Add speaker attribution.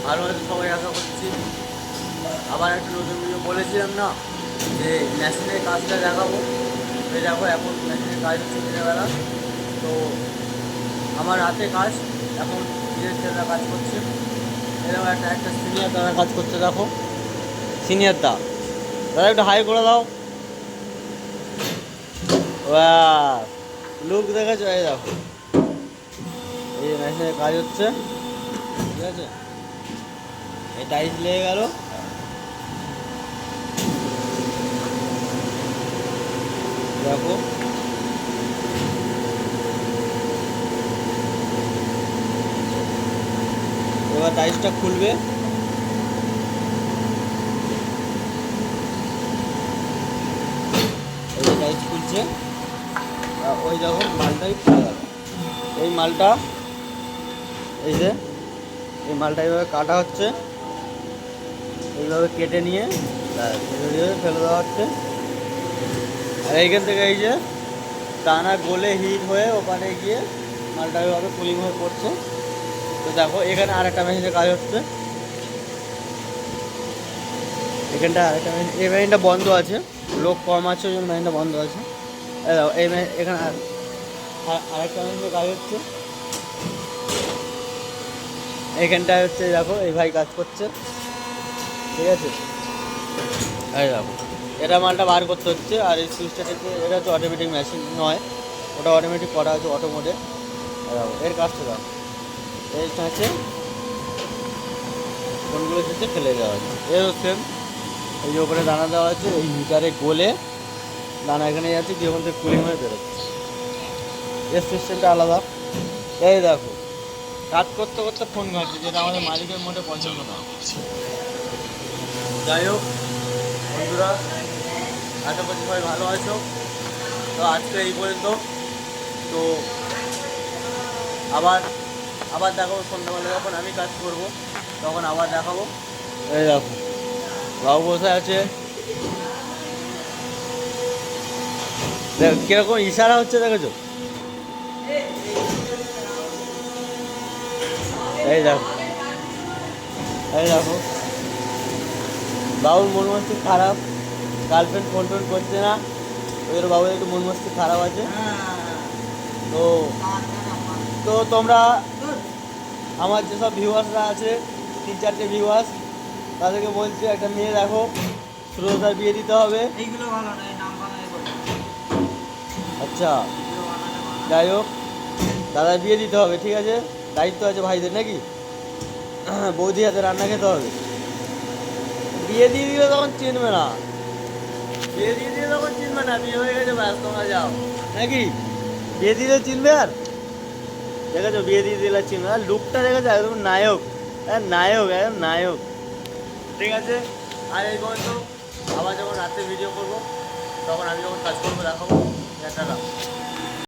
Speaker 1: ভালো হয়তো সবাই আশা করছি। আবার একটা নতুন ভিডিও বলেছিলাম না যে মেশিনের কাজটা দেখাবো। এই দেখো এখন মেশিনের কাজ হচ্ছে দিনের বেলা। তো আমার হাতে কাজ, এখন নিজের ছেলেরা কাজ করছে। এরকম একটা সিনিয়র দাদা কাজ করছে, দেখো সিনিয়র দাদা একটু হাই করে দাও। লুক দেখেছো? এই দেখো এই মেশিনের কাজ হচ্ছে, ঠিক আছে। এই টাইলস লেগে গেল, দেখো এবার টাইলসটা খুলবে। এই যে টাইলস খুলছে, ওই দেখো মালটাই খুলে গেল। এই মালটা, এই যে এই মালটা এইভাবে কাটা হচ্ছে, এইভাবে কেটে নিয়ে ফেলে দেওয়া হচ্ছে। আর এইখান থেকে এই যে টানা গোলে হিট হয়ে ওখানে গিয়ে মালটা এইভাবে কুলিং হয়ে পড়ছে। তো দেখো এখানে আরেকটা মেশিনের কাজ হচ্ছে, এখানটা আরেকটা মেশিন, এই মেশিনটা বন্ধ আছে, লোক কম আছে ওই জন্য মেশিনটা বন্ধ আছে। এই দেখো এই এখানে আরেকটা মেশিনের কাজ হচ্ছে, এইখানটায় হচ্ছে দেখো এই ভাই কাজ করছে, ঠিক আছে। এই দেখো এটা মালটা বার করতে হচ্ছে। আর এই সুইচটা থেকে, এটা হচ্ছে অটোমেটিক মেশিন নয়, ওটা অটোমেটিক করা হচ্ছে অটো মোডে। দেখো এর কাজটা দাও, এই হচ্ছে কোনগুলো হচ্ছে ফেলে দেওয়া হচ্ছে। এর হচ্ছে এই যে ওপরে দানা দেওয়া আছে, এই হিটারে গোলে দানা এখানে যাচ্ছে, দিয়ে ওখান থেকে কুলিং হয়ে বেরোচ্ছে। এর সিস্টেমটা আলাদা। এই দেখো কাজ করতে করতে ফোন ঘাটছে, যেটা আমাদের মালিকের মধ্যে পছন্দ না। যাই হোক বন্ধুরা, আশা করছি সবাই ভালো আছো। তো আজকে এই পর্যন্ত। তো আবার আবার দেখাবো সন্ধ্যাবেলা যখন আমি কাজ করব, তখন আবার দেখাবো। এই দেখো বাবু বসে আছে, কিরকম ইশারা হচ্ছে দেখেছো? এই দেখো, এই দেখো বাবুর মন মস্তি খারাপ, গার্লফ্রেন্ড ফোন টোন করছে না, ওদের বাবুর একটু মন মস্তি খারাপ আছে। তো তো তোমরা আমার যেসব ভিউয়ার্সরা আছে, 3-4টে ভিউয়ার্স, তাদেরকে বলছি একটা মেয়ে দেখো, সুরজার বিয়ে দিতে হবে। আচ্ছা যাই হোক, দাদার বিয়ে দিতে হবে, ঠিক আছে। দায়িত্ব আছে ভাইদের নাকি, বৌদি হাতে রান্না খেতে হবে। বিয়ে দিয়ে দিলে তখন চিনবে না, বিয়ে দিয়ে দিলে তখন চিনবে না, বিয়ে হয়ে গেছে ব্যাস, তোমরা যাও নাকি। বিয়ে দিলে চিনবে, আর দেখেছো বিয়ে দিয়ে দিলে চিনবে। আর লুকটা দেখেছো একদম নায়ক, নায়ক একদম নায়ক, ঠিক আছে। আর এই পর্যন্ত, আবার যখন রাত্রে ভিডিও করবো তখন আমি যখন কাজ করবো দেখাবো। টাটা।